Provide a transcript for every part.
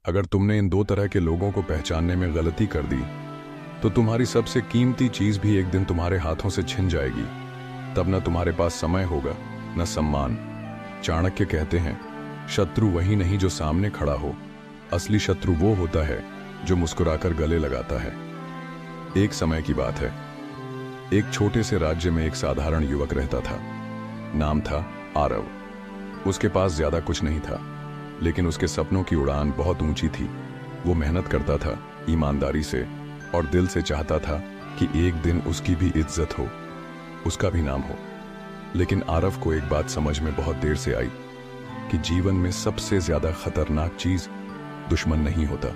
अगर तुमने इन दो तरह के लोगों को पहचानने में गलती कर दी तो तुम्हारी सबसे कीमती चीज भी एक दिन तुम्हारे हाथों से छिन जाएगी। तब न तुम्हारे पास समय होगा न सम्मान। चाणक्य कहते हैं, शत्रु वही नहीं जो सामने खड़ा हो, असली शत्रु वो होता है जो मुस्कुराकर गले लगाता है। एक समय की बात है, एक छोटे से राज्य में एक साधारण युवक रहता था। नाम था आरव। उसके पास ज्यादा कुछ नहीं था, लेकिन उसके सपनों की उड़ान बहुत ऊंची थी। वो मेहनत करता था ईमानदारी से और दिल से चाहता था कि एक दिन उसकी भी इज्जत हो, उसका भी नाम हो। लेकिन आरव को एक बात समझ में बहुत देर से आई कि जीवन में सबसे ज्यादा खतरनाक चीज दुश्मन नहीं होता,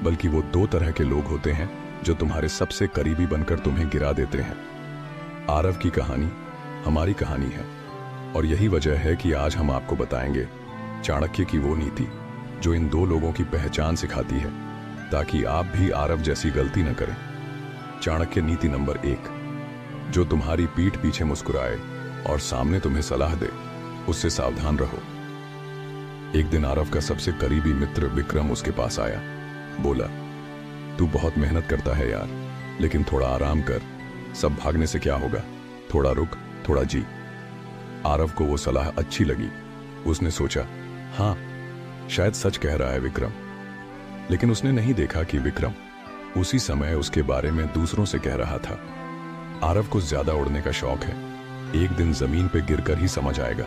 बल्कि वो दो तरह के लोग होते हैं जो तुम्हारे सबसे करीबी बनकर तुम्हें गिरा देते हैं। आरव की कहानी हमारी कहानी है, और यही वजह है कि आज हम आपको बताएंगे चाणक्य की वो नीति जो इन दो लोगों की पहचान सिखाती है, ताकि आप भी आरव जैसी गलती न करें। चाणक्य नीति नंबर 1, जो तुम्हारी पीठ पीछे मुस्कुराए और सामने तुम्हें सलाह दे, उससे सावधान रहो। एक दिन आरव का सबसे करीबी मित्र विक्रम उसके पास आया। बोला, तू बहुत मेहनत करता है यार, लेकिन थोड़ा आराम कर। सब भागने से क्या होगा, थोड़ा रुक, थोड़ा जी। आरव को वो सलाह अच्छी लगी। उसने सोचा, हाँ, शायद सच कह रहा है विक्रम। लेकिन उसने नहीं देखा कि विक्रम उसी समय उसके बारे में दूसरों से कह रहा था। आरव को ज्यादा उड़ने का शौक है, एक दिन जमीन पे गिरकर ही समझ आएगा।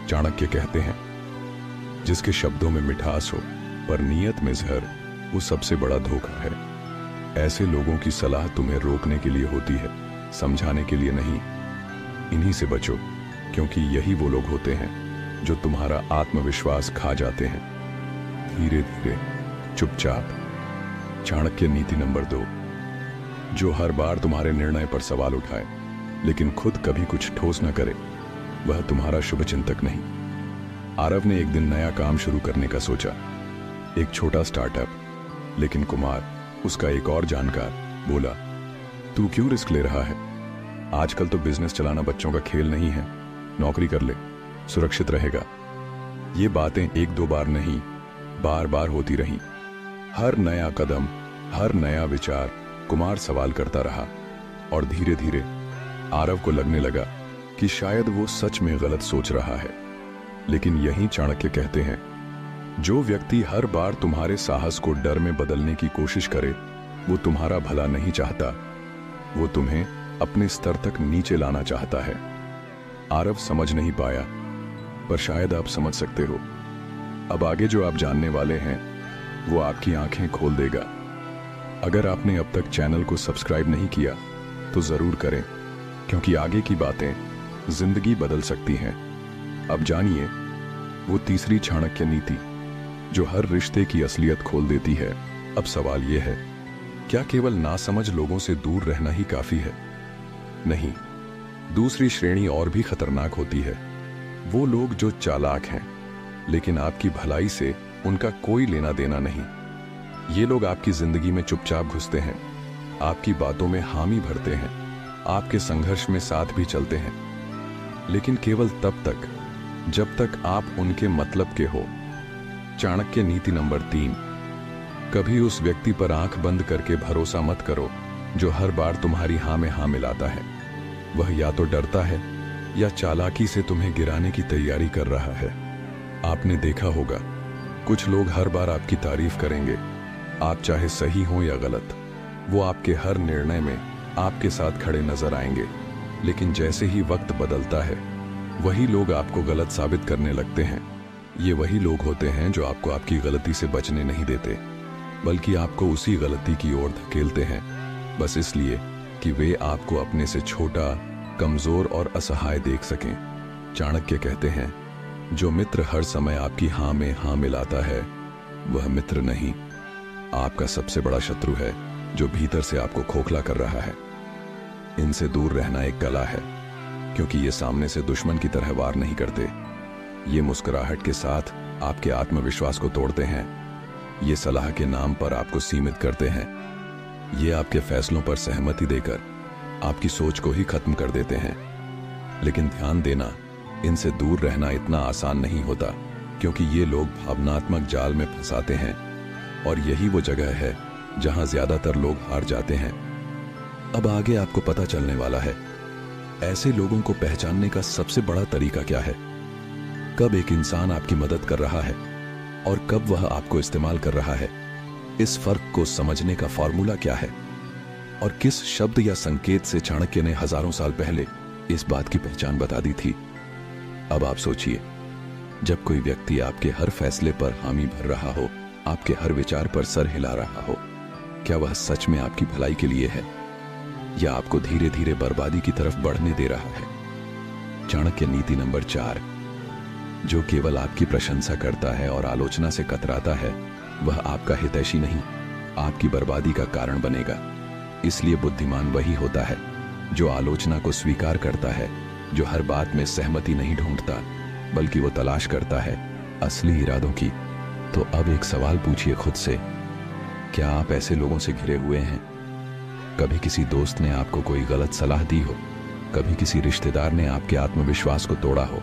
चाणक्य कहते हैं, जिसके शब्दों में मिठास हो पर नीयत में जहर, वो सबसे बड़ा धोखा है। ऐसे लोगों की सलाह तुम्हें रोकने के लिए होती है, समझाने के लिए नहीं। इन्हीं से बचो, क्योंकि यही वो लोग होते हैं जो तुम्हारा आत्मविश्वास खा जाते हैं, धीरे धीरे, चुपचाप। चाणक्य नीति नंबर 2, जो हर बार तुम्हारे निर्णय पर सवाल उठाए लेकिन खुद कभी कुछ ठोस न करे, वह तुम्हारा शुभचिंतक नहीं। आरव ने एक दिन नया काम शुरू करने का सोचा, एक छोटा स्टार्टअप। लेकिन कुमार, उसका एक और जानकार, बोला, तू क्यों रिस्क ले रहा है? आजकल तो बिजनेस चलाना बच्चों का खेल नहीं है, नौकरी कर ले, सुरक्षित रहेगा। ये बातें एक दो बार नहीं, बार बार होती रहीं। हर नया कदम, हर नया विचार कुमार सवाल करता रहा, और धीरे धीरे आरव को लगने लगा कि शायद वो सच में गलत सोच रहा है। लेकिन यही चाणक्य कहते हैं, जो व्यक्ति हर बार तुम्हारे साहस को डर में बदलने की कोशिश करे, वो तुम्हारा भला नहीं चाहता, वो तुम्हें अपने स्तर तक नीचे लाना चाहता है। आरव समझ नहीं पाया, पर शायद आप समझ सकते हो। अब आगे जो आप जानने वाले हैं वो आपकी आंखें खोल देगा। अगर आपने अब तक चैनल को सब्सक्राइब नहीं किया तो जरूर करें, क्योंकि आगे की बातें जिंदगी बदल सकती हैं। अब जानिए वो तीसरी चाणक्य नीति जो हर रिश्ते की असलियत खोल देती है। अब सवाल यह है, क्या केवल नासमझ लोगों से दूर रहना ही काफी है? नहीं, दूसरी श्रेणी और भी खतरनाक होती है। वो लोग जो चालाक हैं, लेकिन आपकी भलाई से उनका कोई लेना देना नहीं। ये लोग आपकी जिंदगी में चुपचाप घुसते हैं, आपकी बातों में हामी भरते हैं, आपके संघर्ष में साथ भी चलते हैं, लेकिन केवल तब तक जब तक आप उनके मतलब के हो। चाणक्य नीति नंबर 3, कभी उस व्यक्ति पर आंख बंद करके भरोसा मत करो जो हर बार तुम्हारी हाँ में हाँ मिलाता है। वह या तो डरता है या चालाकी से तुम्हें गिराने की तैयारी कर रहा है। आपने देखा होगा, कुछ लोग हर बार आपकी तारीफ करेंगे, आप चाहे सही हो या गलत। वो आपके हर निर्णय में आपके साथ खड़े नजर आएंगे, लेकिन जैसे ही वक्त बदलता है, वही लोग आपको गलत साबित करने लगते हैं। ये वही लोग होते हैं जो आपको आपकी गलती से बचने नहीं देते, बल्कि आपको उसी गलती की ओर धकेलते हैं, बस इसलिए कि वे आपको अपने से छोटा, कमजोर और असहाय देख सकें। चाणक्य कहते हैं, जो मित्र हर समय आपकी हाँ में हाँ मिलाता है, वह मित्र नहीं, आपका सबसे बड़ा शत्रु है जो भीतर से आपको खोखला कर रहा है। इनसे दूर रहना एक कला है, क्योंकि ये सामने से दुश्मन की तरह वार नहीं करते। ये मुस्कुराहट के साथ आपके आत्मविश्वास को तोड़ते हैं। ये सलाह के नाम पर आपको सीमित करते हैं। ये आपके फैसलों पर सहमति देकर आपकी सोच को ही खत्म कर देते हैं। लेकिन ध्यान देना, इनसे दूर रहना इतना आसान नहीं होता। क्योंकि ये लोग भावनात्मक जाल में फंसाते हैं और यही वो जगह है जहां ज्यादातर लोग हार जाते हैं। अब आगे आपको पता चलने वाला है ऐसे लोगों को पहचानने का सबसे बड़ा तरीका क्या है, कब एक इंसान आपकी मदद कर रहा है और कब वह आपको इस्तेमाल कर रहा है। इस फर्क को समझने का फॉर्मूला क्या है और किस शब्द या संकेत से चाणक्य ने हजारों साल पहले इस बात की पहचान बता दी थी। अब आप सोचिए, जब कोई व्यक्ति आपके हर फैसले पर हामी भर रहा हो, आपके हर विचार पर सर हिला रहा हो, क्या वह सच में आपकी भलाई के लिए है या आपको धीरे धीरे बर्बादी की तरफ बढ़ने दे रहा है। चाणक्य नीति नंबर 4, जो केवल आपकी प्रशंसा करता है और आलोचना से कतराता है, वह आपका हितैषी नहीं, आपकी बर्बादी का कारण बनेगा। इसलिए बुद्धिमान वही होता है जो आलोचना को स्वीकार करता है, जो हर बात में सहमति नहीं ढूंढता, बल्कि वो तलाश करता है असली इरादों की। तो अब एक सवाल पूछिए खुद से, क्या आप ऐसे लोगों से घिरे हुए हैं? कभी किसी दोस्त ने आपको कोई गलत सलाह दी हो, कभी किसी रिश्तेदार ने आपके आत्मविश्वास को तोड़ा हो,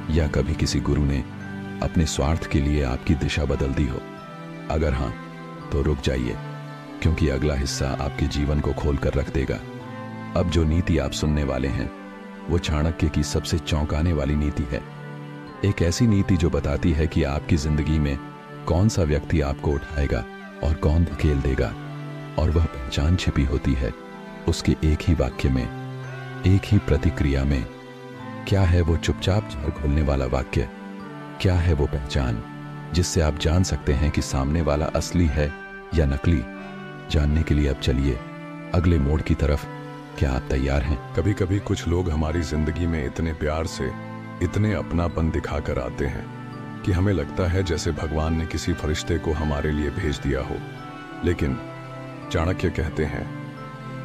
या कभी किसी गुरु ने अपने स्वार्थ के लिए आपकी दिशा बदल दी हो? अगर हां, तो रुक जाइए, क्योंकि अगला हिस्सा आपके जीवन को खोल कर रख देगा। अब जो नीति आप सुनने वाले हैं वो चाणक्य की सबसे चौंकाने वाली नीति है। एक ऐसी नीति जो बताती है कि आपकी जिंदगी में कौन सा व्यक्ति आपको उठाएगा और कौन धकेल देगा, और वह पहचान छिपी होती है उसके एक ही वाक्य में, एक ही प्रतिक्रिया में। क्या है वो चुपचाप झाड़ खोलने वाला वाक्य? क्या है वो पहचान जिससे आप जान सकते हैं कि सामने वाला असली है या नकली? जानने के लिए अब चलिए अगले मोड़ की तरफ। क्या आप तैयार हैं? कभी कभी कुछ लोग हमारी जिंदगी में इतने प्यार से, इतने अपनापन दिखाकर आते हैं कि हमें लगता है जैसे भगवान ने किसी फरिश्ते को हमारे लिए भेज दिया हो। लेकिन चाणक्य कहते हैं,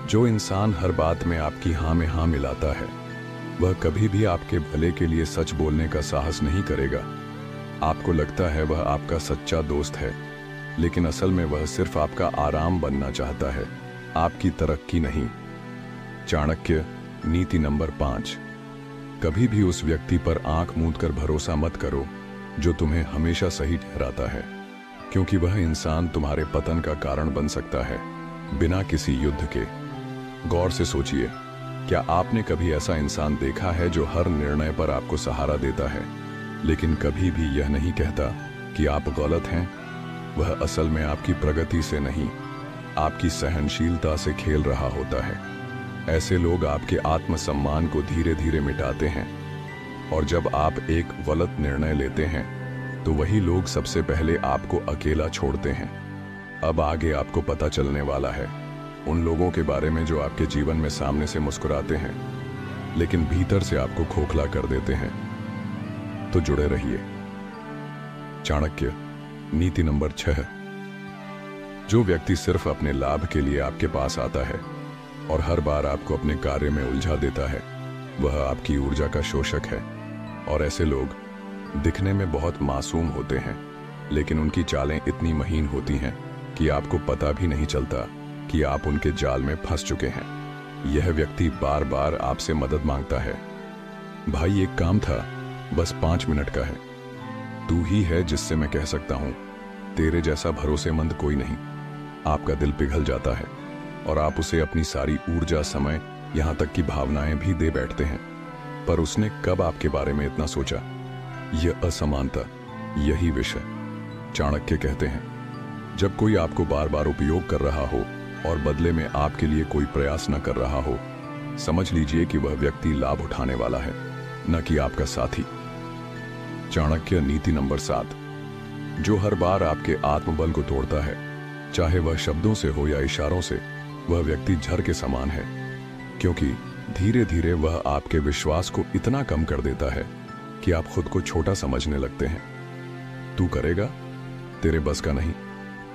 जो इंसान हर बात में आपकी हाँ में हाँ मिलाता है, वह कभी भी आपके भले के लिए सच बोलने का साहस नहीं करेगा। आपको लगता है वह आपका सच्चा दोस्त है, लेकिन असल में वह सिर्फ आपका आराम बनना चाहता है, आपकी तरक्की नहीं। चाणक्य नीति नंबर 5, कभी भी उस व्यक्ति पर आंख मूंद कर भरोसा मत करो जो तुम्हें हमेशा सही ठहराता है, क्योंकि वह इंसान तुम्हारे पतन का कारण बन सकता है बिना किसी युद्ध के। गौर से सोचिए, क्या आपने कभी ऐसा इंसान देखा है जो हर निर्णय पर आपको सहारा देता है, लेकिन कभी भी यह नहीं कहता कि आप गलत हैं? वह असल में आपकी प्रगति से नहीं, आपकी सहनशीलता से खेल रहा होता है। ऐसे लोग आपके आत्मसम्मान को धीरे धीरे मिटाते हैं, और जब आप एक गलत निर्णय लेते हैं तो वही लोग सबसे पहले आपको अकेला छोड़ते हैं। अब आगे आपको पता चलने वाला है उन लोगों के बारे में जो आपके जीवन में सामने से मुस्कुराते हैं, लेकिन भीतर से आपको खोखला कर देते हैं। तो जुड़े रहिए। चाणक्य नीति नंबर 6, जो व्यक्ति सिर्फ अपने लाभ के लिए आपके पास आता है और हर बार आपको अपने कार्य में उलझा देता है, वह आपकी ऊर्जा का शोषक है। और ऐसे लोग दिखने में बहुत मासूम होते हैं, लेकिन उनकी चालें इतनी महीन होती हैं कि आपको पता भी नहीं चलता कि आप उनके जाल में फंस चुके हैं। यह व्यक्ति बार बार आपसे मदद मांगता है, भाई एक काम था, बस 5 मिनट का है, तू ही है जिससे मैं कह सकता हूं तेरे जैसा भरोसेमंद कोई नहीं। आपका दिल पिघल जाता है और आप उसे अपनी सारी ऊर्जा, समय, यहां तक की भावनाएं भी दे बैठते हैं। पर उसने कब आपके बारे में इतना सोचा? यह असमानता, यही विषय। चाणक्य कहते हैं, जब कोई आपको बार बार उपयोग कर रहा हो और बदले में आपके लिए कोई प्रयास न कर रहा हो, समझ लीजिए कि वह व्यक्ति लाभ उठाने वाला है, न कि आपका साथी। चाणक्य नीति नंबर 7, जो हर बार आपके आत्मबल को तोड़ता है, चाहे वह शब्दों से हो या इशारों से, वह व्यक्ति झर के समान है, क्योंकि धीरे धीरे वह आपके विश्वास को इतना कम कर देता है कि आप खुद को छोटा समझने लगते हैं। तू करेगा? तेरे बस का नहीं,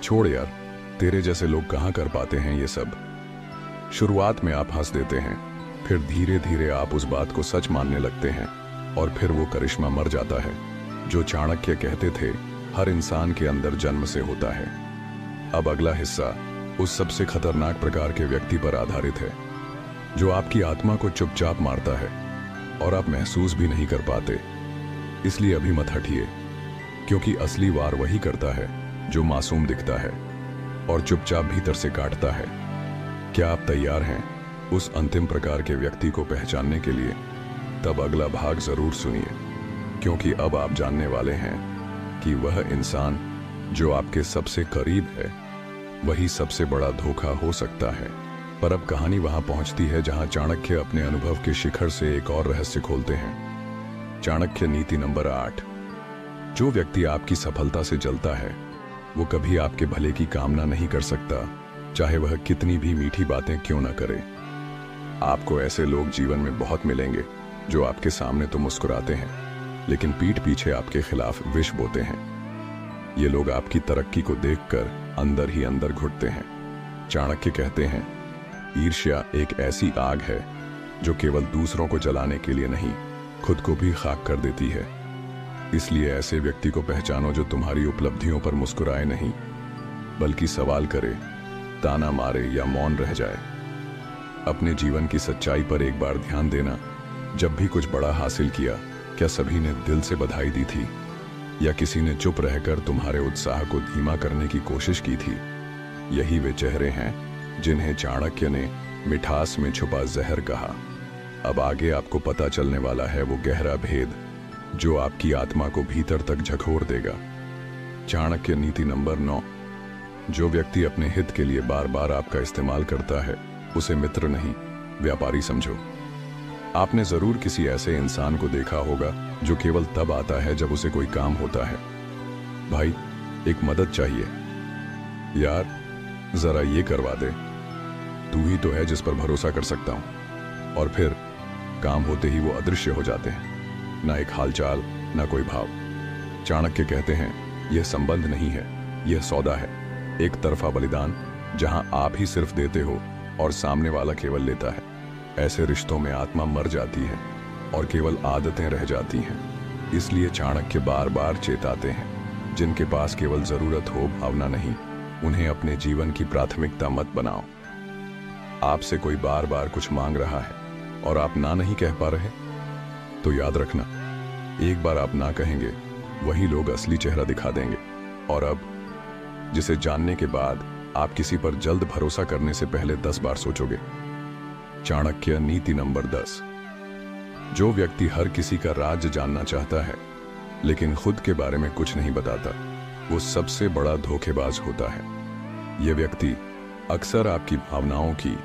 छोड़ यार, तेरे जैसे लोग कहां कर पाते हैं ये सब। शुरुआत में आप हंस देते हैं, फिर धीरे धीरे आप उस बात को सच मानने लगते हैं, और फिर वो करिश्मा मर जाता है जो चाणक्य कहते थे हर इंसान के अंदर जन्म से होता है। अब अगला हिस्सा उस सबसे खतरनाक प्रकार के व्यक्ति पर आधारित है जो आपकी आत्मा को चुपचाप मारता है और आप महसूस भी नहीं कर पाते। इसलिए अभी मत हटिए, क्योंकि असली वार वही करता है जो मासूम दिखता है और चुपचाप भीतर से काटता है। क्या आप तैयार हैं उस अंतिम प्रकार के व्यक्ति को पहचानने के लिए? तब अगला भाग जरूर सुनिए, क्योंकि अब आप जानने वाले हैं कि वह इंसान जो आपके सबसे करीब है वही सबसे बड़ा धोखा हो सकता है। पर अब कहानी वहां पहुंचती है जहां चाणक्य अपने अनुभव के शिखर से एक और रहस्य खोलते हैं। चाणक्य नीति नंबर 8। जो व्यक्ति आपकी सफलता से जलता है वो कभी आपके भले की कामना नहीं कर सकता, चाहे वह कितनी भी मीठी बातें क्यों न करे। आपको ऐसे लोग जीवन में बहुत मिलेंगे जो आपके सामने तो मुस्कुराते हैं लेकिन पीठ पीछे आपके खिलाफ विष बोते हैं। ये लोग आपकी तरक्की को देखकर अंदर ही अंदर घुटते हैं। चाणक्य कहते हैं, ईर्ष्या एक ऐसी आग है जो केवल दूसरों को जलाने के लिए नहीं, खुद को भी खाक कर देती है। इसलिए ऐसे व्यक्ति को पहचानो जो तुम्हारी उपलब्धियों पर मुस्कुराए नहीं, बल्कि सवाल करे, ताना मारे या मौन रह जाए। अपने जीवन की सच्चाई पर एक बार ध्यान देना। जब भी कुछ बड़ा हासिल किया, क्या सभी ने दिल से बधाई दी थी या किसी ने चुप रहकर तुम्हारे उत्साह को धीमा करने की कोशिश की थी? यही वे चेहरे हैं जिन्हें चाणक्य ने मिठास में छुपा जहर कहा। अब आगे आपको पता चलने वाला है वो गहरा भेद जो आपकी आत्मा को भीतर तक झकोर देगा। चाणक्य नीति नंबर 9। जो व्यक्ति अपने हित के लिए बार बार आपका इस्तेमाल करता है उसे मित्र नहीं, व्यापारी समझो। आपने जरूर किसी ऐसे इंसान को देखा होगा जो केवल तब आता है जब उसे कोई काम होता है। भाई, एक मदद चाहिए यार, जरा ये करवा दे, तू ही तो है जिस पर भरोसा कर सकता हूं। और फिर काम होते ही वो अदृश्य हो जाते हैं, ना एक हालचाल ना कोई भाव। चाणक्य कहते हैं, यह संबंध नहीं है, यह सौदा है, एक तरफा बलिदान जहां आप ही सिर्फ देते हो और सामने वाला केवल लेता है। ऐसे रिश्तों में आत्मा मर जाती है और केवल आदतें रह जाती हैं। इसलिए चाणक्य बार बार चेताते हैं, जिनके पास केवल जरूरत हो, भावना नहीं, उन्हें अपने जीवन की प्राथमिकता मत बनाओ। आपसे कोई बार बार कुछ मांग रहा है और आप ना नहीं कह पा रहे, तो याद रखना, एक बार आप ना कहेंगे वही लोग असली चेहरा दिखा देंगे। और अब जिसे जानने के बाद आप किसी पर जल्द भरोसा करने से पहले 10 बार सोचोगे। चाणक्य नीति नंबर 10। जो व्यक्ति हर किसी का राज जानना चाहता है लेकिन खुद के बारे में कुछ नहीं बताता, वो सबसे बड़ा धोखेबाज होता है। यह व्यक्ति अक्सर आपकी भावनाओं की,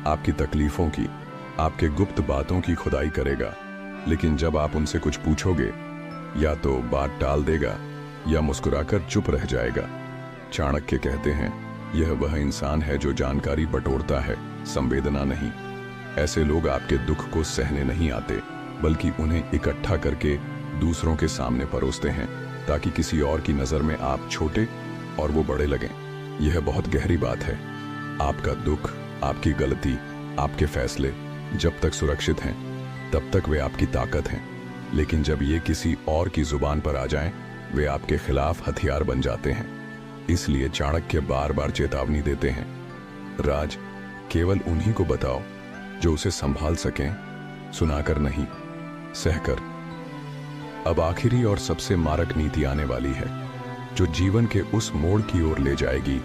आपकी तकलीफों की, आपके गुप्त बातों की खुदाई करेगा, लेकिन जब आप उनसे कुछ पूछोगे या तो बात टाल देगा या मुस्कुराकर चुप रह जाएगा। चाणक्य कहते हैं, यह वह इंसान है जो जानकारी बटोरता है, संवेदना नहीं। ऐसे लोग आपके दुख को सहने नहीं आते, बल्कि उन्हें इकट्ठा करके दूसरों के सामने परोसते हैं ताकि किसी और की नजर में आप छोटे और वो बड़े लगें। यह बहुत गहरी बात है। आपका दुख, आपकी गलती, आपके फैसले जब तक सुरक्षित हैं तब तक वे आपकी ताकत हैं, लेकिन जब ये किसी और की जुबान पर आ जाएं, वे आपके खिलाफ हथियार बन जाते हैं। इसलिए चाणक्य बार बार चेतावनी देते हैं, राज केवल उन्हीं को बताओ जो उसे संभाल सकें, सुनाकर नहीं, सहकर। अब आखिरी और सबसे मारक नीति आने वाली है, जो जीवन के उस मोड़ की ओर ले जाएगी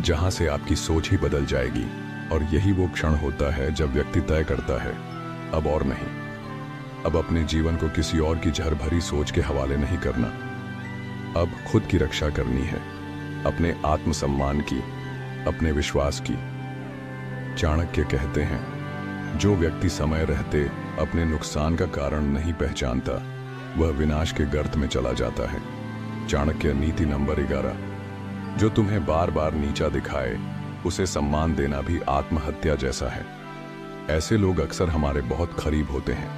जहां से आपकी सोच ही बदल जाएगी। और यही वो क्षण होता है जब व्यक्ति तय करता है, अब और नहीं। अब अपने जीवन को किसी और की जहर भरी सोच के हवाले नहीं करना। अब खुद की रक्षा करनी है, अपने आत्मसम्मान की, अपने विश्वास की। चाणक्य कहते हैं, जो व्यक्ति समय रहते अपने नुकसान का कारण नहीं पहचानता, वह विनाश के गर्त में चला जाता है। चाणक्य नीति नंबर 11। जो तुम्हें बार बार नीचा दिखाए, उसे सम्मान देना भी आत्महत्या जैसा है। ऐसे लोग अक्सर हमारे बहुत करीब होते हैं,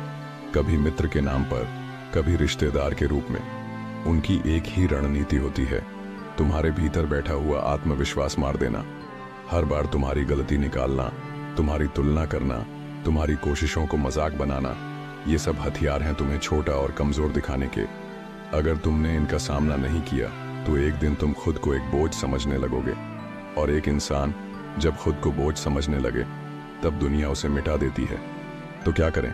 कभी मित्र के नाम पर, कभी रिश्तेदार के रूप में। उनकी एक ही रणनीति होती है, तुम्हारे भीतर बैठा हुआ आत्मविश्वास मार देना। हर बार तुम्हारी गलती निकालना, तुम्हारी तुलना करना, तुम्हारी कोशिशों को मजाक बनाना। ये सब हथियार हैं तुम्हें छोटा और कमजोर दिखाने के। अगर तुमने इनका सामना नहीं किया तो एक दिन तुम खुद को एक बोझ समझने लगोगे, और एक इंसान जब खुद को बोझ समझने लगे तब दुनिया उसे मिटा देती है। तो क्या करें?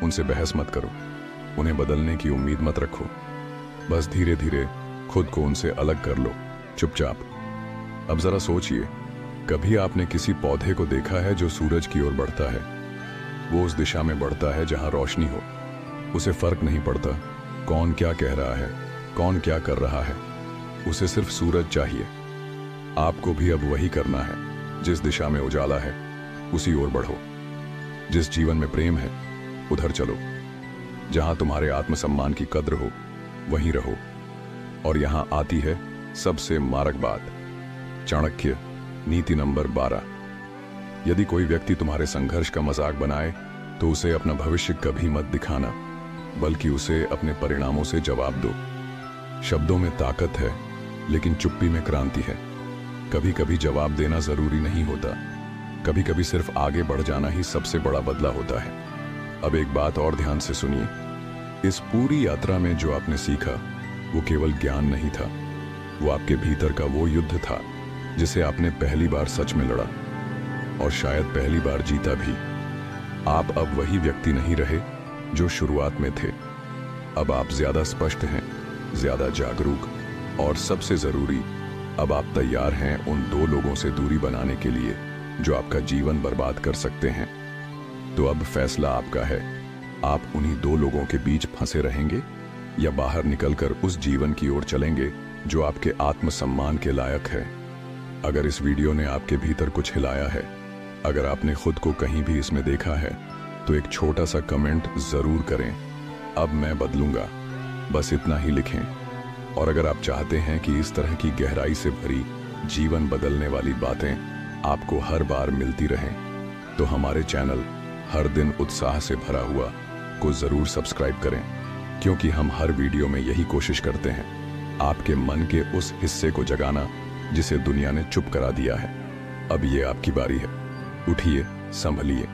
उनसे बहस मत करो, उन्हें बदलने की उम्मीद मत रखो। बस धीरे धीरे खुद को उनसे अलग कर लो, चुपचाप। अब जरा सोचिए, कभी आपने किसी पौधे को देखा है जो सूरज की ओर बढ़ता है? वो उस दिशा में बढ़ता है जहां रोशनी हो। उसे फर्क नहीं पड़ता कौन क्या कह रहा है, कौन क्या कर रहा है, उसे सिर्फ सूरज चाहिए। आपको भी अब वही करना है। जिस दिशा में उजाला है उसी ओर बढ़ो। जिस जीवन में प्रेम है उधर चलो। जहां तुम्हारे आत्मसम्मान की कद्र हो वहीं रहो। और यहां आती है सबसे मारक बात, चाणक्य नीति नंबर 12। यदि कोई व्यक्ति तुम्हारे संघर्ष का मजाक बनाए तो उसे अपना भविष्य कभी मत दिखाना, बल्कि उसे अपने परिणामों से जवाब दो। शब्दों में ताकत है, लेकिन चुप्पी में क्रांति है। कभी कभी जवाब देना जरूरी नहीं होता, कभी कभी सिर्फ आगे बढ़ जाना ही सबसे बड़ा बदला होता है। अब एक बात और ध्यान से सुनिए। इस पूरी यात्रा में जो आपने सीखा वो केवल ज्ञान नहीं था, वो आपके भीतर का वो युद्ध था जिसे आपने पहली बार सच में लड़ा, और शायद पहली बार जीता भी। आप अब वही व्यक्ति नहीं रहे जो शुरुआत में थे। अब आप ज्यादा स्पष्ट हैं, ज्यादा जागरूक, और सबसे जरूरी, अब आप तैयार हैं उन 2 लोगों से दूरी बनाने के लिए जो आपका जीवन बर्बाद कर सकते हैं। तो अब फैसला आपका है। आप उन्हीं 2 लोगों के बीच फंसे रहेंगे या बाहर निकलकर उस जीवन की ओर चलेंगे जो आपके आत्मसम्मान के लायक है। अगर इस वीडियो ने आपके भीतर कुछ हिलाया है, अगर आपने खुद को कहीं भी इसमें देखा है, तो एक छोटा सा कमेंट जरूर करें, अब मैं बदलूंगा, बस इतना ही लिखें। और अगर आप चाहते हैं कि इस तरह की गहराई से भरी जीवन बदलने वाली बातें आपको हर बार मिलती रहें, तो हमारे चैनल हर दिन उत्साह से भरा हुआ को जरूर सब्सक्राइब करें, क्योंकि हम हर वीडियो में यही कोशिश करते हैं, आपके मन के उस हिस्से को जगाना जिसे दुनिया ने चुप करा दिया है। अब ये आपकी बारी है। उठिए, संभलिए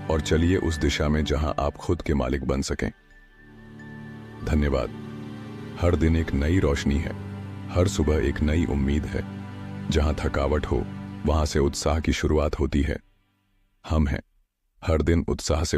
और चलिए उस दिशा में जहां आप खुद के मालिक बन सकें। धन्यवाद। हर दिन एक नई रोशनी है, हर सुबह एक नई उम्मीद है। जहां थकावट हो वहां से उत्साह की शुरुआत होती है। हम हैं हर दिन उत्साह से